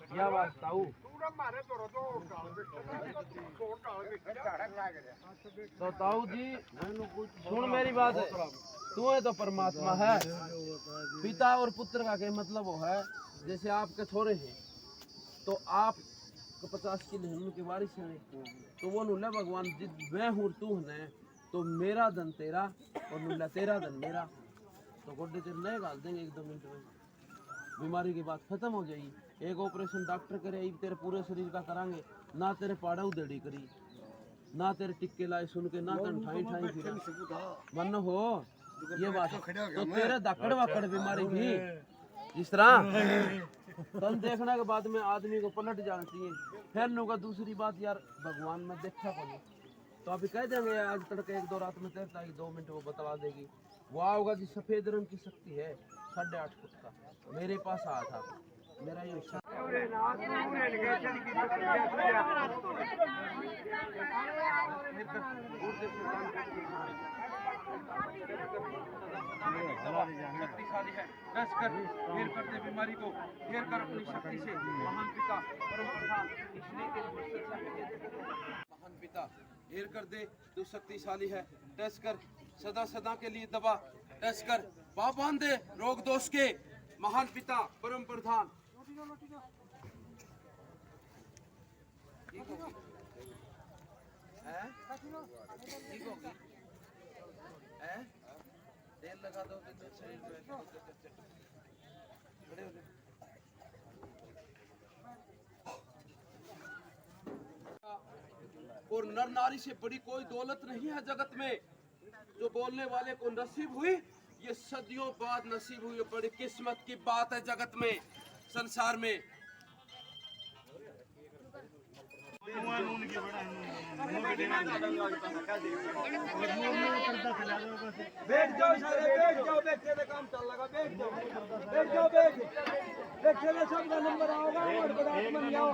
क्या बात ताऊ? तो ताऊ जी सुन मेरी बात है, तू है तो परमात्मा है। पिता और पुत्र का क्या मतलब वो है, जैसे आपके छोरे हैं तो आप 50 किलो की वारिस है, तो वो नुल्ला भगवान जिद मैं हूँ तू है, तो मेरा धन तेरा और नुल्ला तेरा धन मेरा, तो गोड्डे तेरे नए गाल देंगे 1-2 मिनट में, बीमारी की बात खत्म हो जाएगी। एक ऑपरेशन डॉक्टर करे तेरे पूरे शरीर का करांगे, ना तेरे पाड़ा उधेड़ी करी, ना तेरे टिक्के लाए सुन के, ना तन ठाई ठाई फिरा मन हो ये बात। तो तेरे धक्कड़ वक्कड़ बीमारी थी इस तरह तन देखने के बाद में आदमी को पलट जाना चाहिए। फिर होगा दूसरी बात यार भगवान में देखा को तो अभी कह देंगे आज तड़के 1-2 रात में तैरता है 2 मिनट वो बतला देगी। वो होगा जी सफेद रंग की शक्ति है 8.5 फुट का, मेरे पास आया था मेरा ये शक्तिशाली है। दस कर घेर कर दे बीमारी को, घेर कर अपनी शक्ति से महान पिता परम प्रधान, इसलिए महान पिता घेर कर दे, तू शक्तिशाली है। टच कर सदा सदा के लिए दबा, टच कर बाप बांध दे रोग दोष के, महान पिता परम प्रधान। ठीक होगी तेल लगा दो तो शरीर में और नर नारी से बड़ी कोई दौलत नहीं है जगत में, जो बोलने वाले को नसीब हुई ये सदियों बाद नसीब हुई, बड़ी किस्मत की बात है जगत में संसार में। बैठ जाओ सारे, बैठ जाओ, बैठे का काम चल लगा, बैठ जाओ, बैठ जाओ, बैठे में सबका नंबर आओगा और बराबर बन जाओ।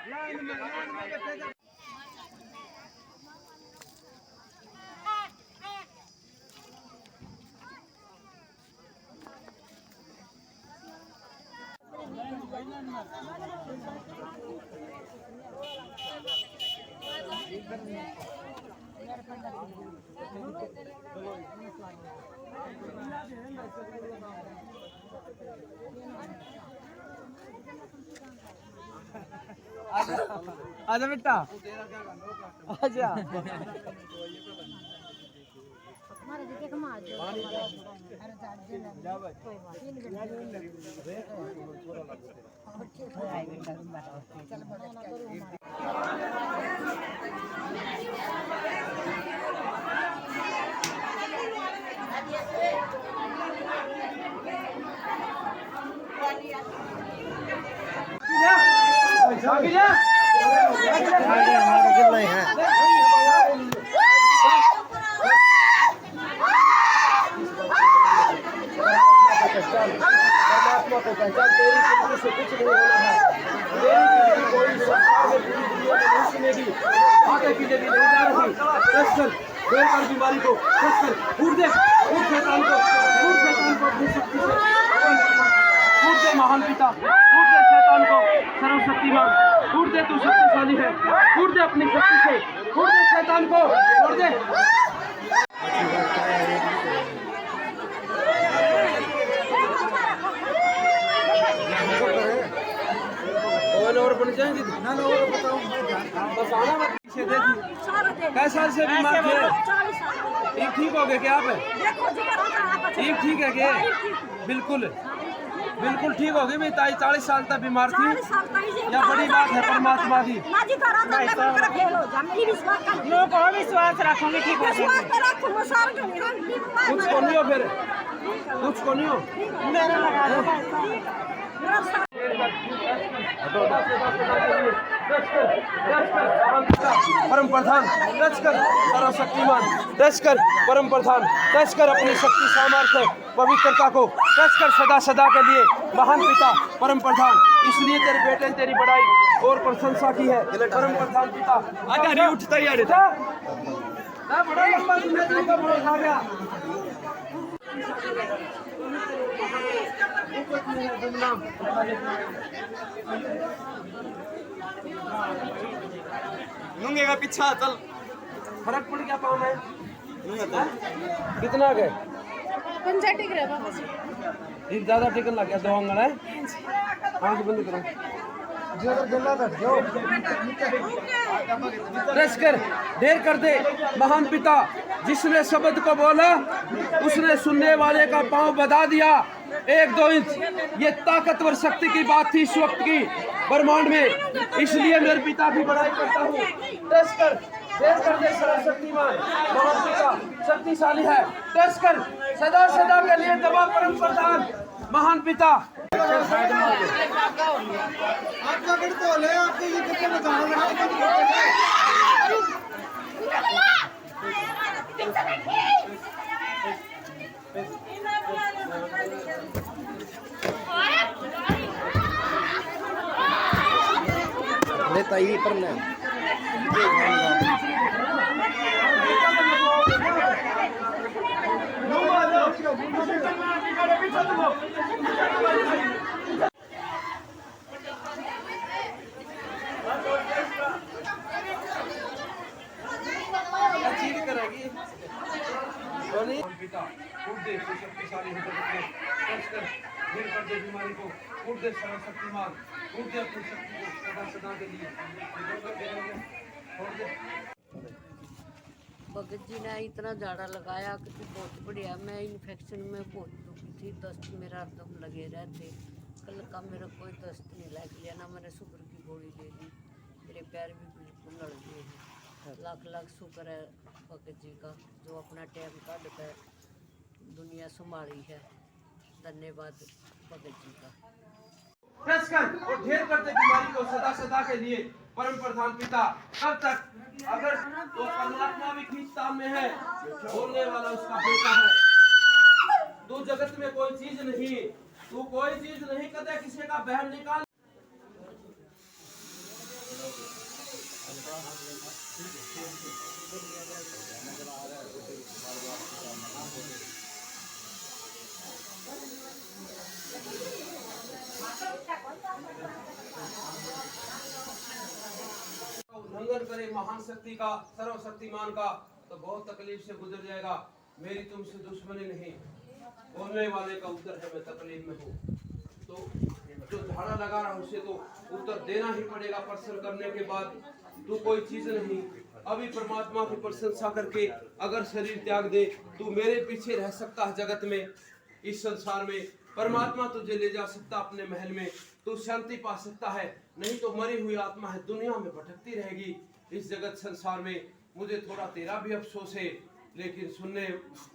लाइन में बैठे आजा बेटा आजा हमारे देखे कमा जो अरे जा भाई कोई बात चल बढ़ाना करो परमात्मा को पहचान, तेरी जिंदगी से कुछ नहीं होना है, तेरी जिंदगी कोई सरकार में पूरी दुनिया में नहीं सुनेगी, आगे पीछे भी नहीं जा रही। टच कर बेर कर बीमारी को, टच कर फूट दे, फूट शैतान को अपनी शक्ति से, फूट दे महान पिता, फूट दे शैतान को सर्वशक्तिमान, फूट दे तू शक्तिशाली है, फूट दे अपनी शक्ति से, फूट दे शैतान को, छोड़ दे। और बन जाएंगे ना और बताऊं बस आना मत पीछे देखिए कैसे साल से बीमार थे, ठीक हो गए क्या आप? ठीक है क्या? बिल्कुल बिल्कुल ठीक हो गई। मैं 40 साल तक बीमार थी, या बड़ी बात है परमात्मा की। विश्वास रखूंगी, ठीक है कुछ को नहीं हो, फिर कुछ को नहीं हो मेरा लगा परम प्रधान, टच कर सर्वशक्तिमान, टच कर परम प्रधान, टच कर अपनी शक्ति सामर्थ्य पवित्रता को, टच कर सदा सदा के लिए महान पिता परम प्रधान। इसलिए तेरे बेटे ने तेरी बड़ाई और प्रशंसा की है परम प्रधान पिता। आजा नहीं उठता यार, बड़ा लंबा जिम्मेदारी का बोझ आ गया। लूंगे का पीछा चल। फर्क पड़ गया पाँव में? कितना गए? 50 टिक रहा बाबा जी। एक ज्यादा टिकन लग गया, 2 अंगल है। आंख बंद करो। प्रेस कर, ढेर कर दे। महान पिता जिसने शब्द को बोला उसने सुनने वाले का पांव बधा दिया 1-2 इंच। ये ताकतवर शक्ति की बात थी इस वक्त की ब्रह्मांड में, इसलिए मेरे पिता की बड़ाई करता हूँ। प्रेस कर, ढेर कर दे। सर्वशक्तिमान महान पिता शक्तिशाली है। प्रेस कर, सदा सदा के लिए दबा परम प्रधान महान पिता। आपका तो ले आपको ये कितने में जाना है? लेता ही पर ले पिता कूट दे शक्तिशाली कर दे बीमारी को, कूट दे सर्वशक्तिमान, कूट दे अपनी शक्ति को सदा सदा के लिए। भगत जी ने इतना झाड़ा लगाया कि बहुत बढ़िया। मैं इन्फेक्शन में बहुत दुखी थी, दस्त मेरा हरदम लगे रहते। कल का मेरा कोई दस्त नहीं लग लिया, ना मैंने शुगर की गोली ले ली। मेरे पैर भी बिल्कुल लड़ गए हैं। लाख लाख शुक्र है भगत जी का, जो अपना टाइम काट कर दुनिया संभाली है। धन्यवाद भगत जी का। प्रेस कर और ढेर कर दे बीमारी को सदा सदा के लिए परम प्रधान पिता। कब तक? अगर तो परमात्मा भी खींचतान में है, बोलने वाला उसका बेटा है। तू जगत में कोई चीज नहीं, तू कोई चीज नहीं कदे किसी का बहन निकाल। उल्लंघन करे महान शक्ति का, सर्वशक्तिमान का, तो बहुत तकलीफ से गुजर जाएगा। मेरी तुमसे दुश्मनी नहीं, बोलने वाले का उत्तर है मैं तकलीफ में हूँ। तो जो झाड़ा लगा रहा उसे तो उत्तर देना ही पड़ेगा। प्रश्न करने के बाद तू कोई चीज नहीं। अभी परमात्मा की प्रशंसा करके अगर शरीर त्याग दे, तू मेरे पीछे रह सकता है जगत में, इस संसार में। परमात्मा तुझे ले जा सकता अपने महल में, तू शांति पा सकता है। नहीं तो मरी हुई आत्मा है, दुनिया में भटकती रहेगी इस जगत संसार में। मुझे थोड़ा तेरा भी अफसोस है, लेकिन सुनने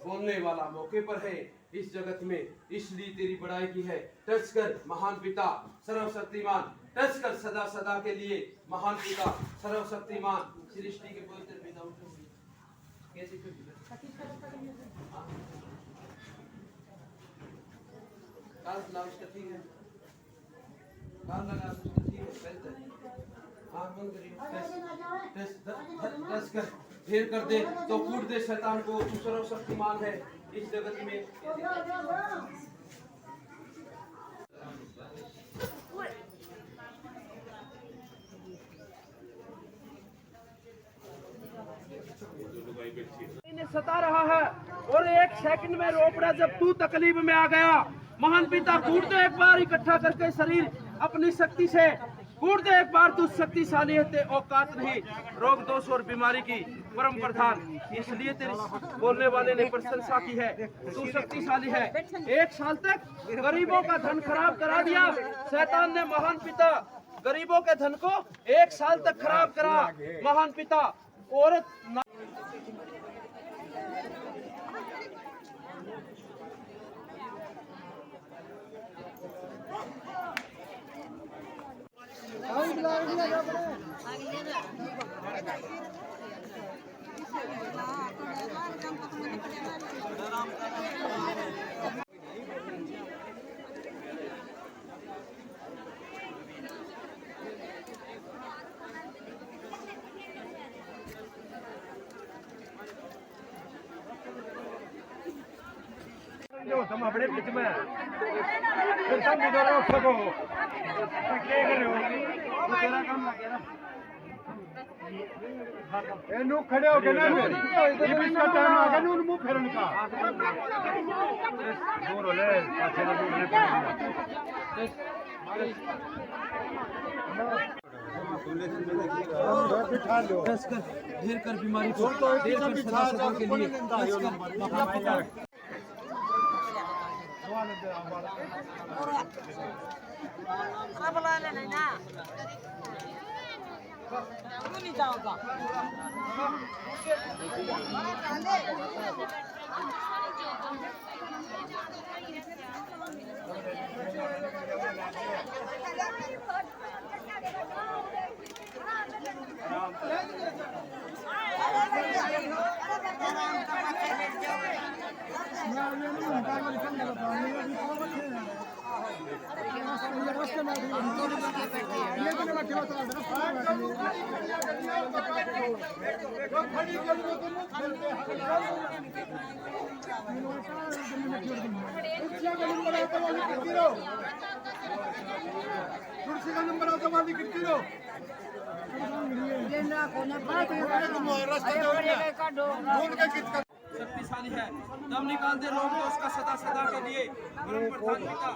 बोलने वाला मौके पर है इस जगत में, इसलिए तेरी बड़ाई की है। टच कर महान पिता सर्वशक्तिमान, टच कर सदा सदा के लिए महान पिता सर्वशक्तिमान। सृष्टि के पवित्र पिता कैसे काल लगा उसका ठीक है, काल लगा उसका ठीक है, बेहतर है। आँख बंद करिए, टच कर, ढेर कर दे तो कूट दे शैतान को। तू सर्वशक्तिमान है इस जगत में। इन्हें सता रहा है और 1 सेकंड में रोपड़ा जब तू तकलीफ में आ गया। महान पिता कूट दे एक बार इकट्ठा करके शरीर अपनी शक्ति से, कूट दे एक बार। तू शक्तिशाली है, ते औकात नहीं रोग दोष और बीमारी की परम प्रधान, इसलिए तेरी बोलने वाले ने प्रशंसा की है। तू शक्तिशाली है। 1 साल तक गरीबों का धन खराब करा दिया शैतान ने। महान पिता गरीबों के धन को 1 साल तक खराब करा महान पिता। औरत जो तुम अपने बीच में फिर तुम भी रोक सको क्या करो तेरा काम लगे ना एनु खड़े हो के ना ये भी इसका टाइम आ गया नु मुंह फेरन का दूर हो ले पाछे ना दूर बिठा लो ढेर कर बीमारी को ढेर कर सदा सदा के लिए कुर्सी का नंबर आता वाली कितनी हो शक्तिशाली है दम निकाल दे लोग तो उसका सदा सदा के लिए परम प्रधान पिता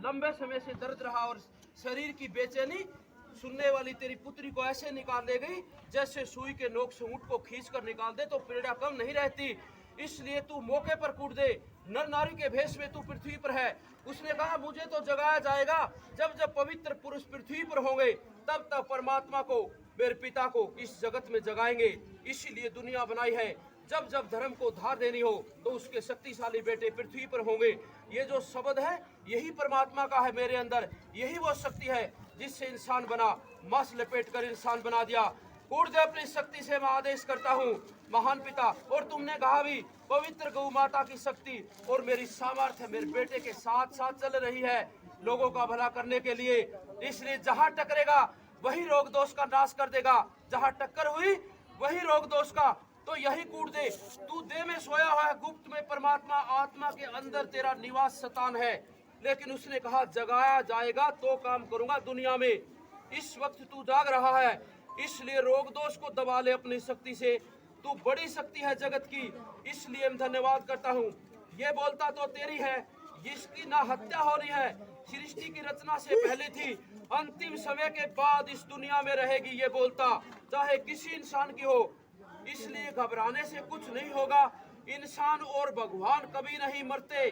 लंबे समय से दर्द रहा और शरीर की बेचैनी सुनने वाली तेरी पुत्री को ऐसे निकाल ले गई जैसे सुई के नोक से ऊंट को खींच कर निकाल दे तो पीड़ा कम नहीं रहती। इसलिए तू मौके पर कूद दे। नर नारी के भेष में तू पृथ्वी पर है। उसने कहा मुझे तो जगाया जाएगा जब जब पवित्र पुरुष पृथ्वी पर होंगे, तब तब परमात्मा को मेरे पिता को इस जगत में जगाएंगे। इसीलिए दुनिया बनाई है। जब जब धर्म को धार देनी हो तो उसके शक्तिशाली बेटे पृथ्वी पर होंगे। ये जो शब्द है यही परमात्मा का है मेरे अंदर। यही वो शक्ति है जिससे इंसान बना, मांस लपेट कर इंसान बना दिया। कूद दे अपनी शक्ति से मैं आदेश करता हूँ महान पिता। और तुमने कहा भी पवित्र गौ माता की शक्ति और मेरी सामर्थ्य मेरे बेटे के साथ साथ चल रही है लोगों का भला करने के लिए। इसलिए जहाँ टकरेगा वही रोग दोष का नाश कर देगा। जहाँ टक्कर हुई वही रोग दोष का। तो यही कूद दे। तू देह में सोया हुआ है, गुप्त में परमात्मा आत्मा के अंदर तेरा निवास स्थान है। लेकिन उसने कहा जगाया जाएगा तो काम करूंगा दुनिया में। इस वक्त तू जाग रहा है, इसलिए रोग दोष को दबा ले अपनी शक्ति से। तू बड़ी शक्ति है जगत की, इसलिए मैं धन्यवाद करता हूँ। ये बोलता तो तेरी है जिसकी ना हत्या हो रही है, सृष्टि की रचना से पहले थी, अंतिम समय के बाद इस दुनिया में रहेगी। ये बोलता चाहे किसी इंसान की हो। इसलिए घबराने से कुछ नहीं होगा। इंसान और भगवान कभी नहीं मरते।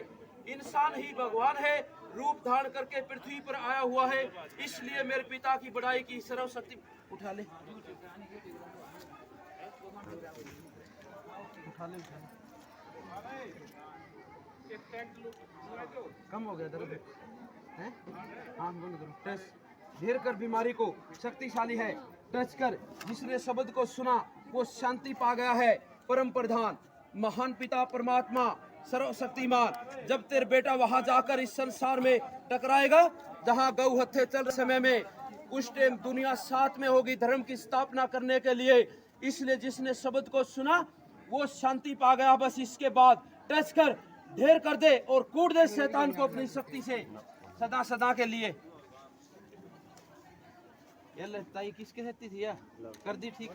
इंसान ही भगवान है, रूप धारण करके पृथ्वी पर आया हुआ है। इसलिए मेरे पिता की बड़ाई की सर्वशक्ति उठा ले कम हो गया दर्द है। हाँ बंद करो। टच घेर कर बीमारी को। शक्तिशाली है, टच कर। जिसने शब्द को सुना वो शांति पा गया है। परम प्रधान महान पिता परमात्मा सर्वशक्तिमान। जब तेरे बेटा वहां जाकर इस संसार में टकराएगा जहां गौ हत्थे चल समय में, उस टाइम दुनिया साथ में होगी धर्म की स्थापना करने के लिए। इसलिए जिसने शब्द को सुना वो शांति पा गया। बस इसके बाद टच कर, ढेर कर दे और कूट दे शैतान को अपनी शक्ति से सदा सदा के लिए। ये ताई किसके रहती थी यार, कर दी ठीक।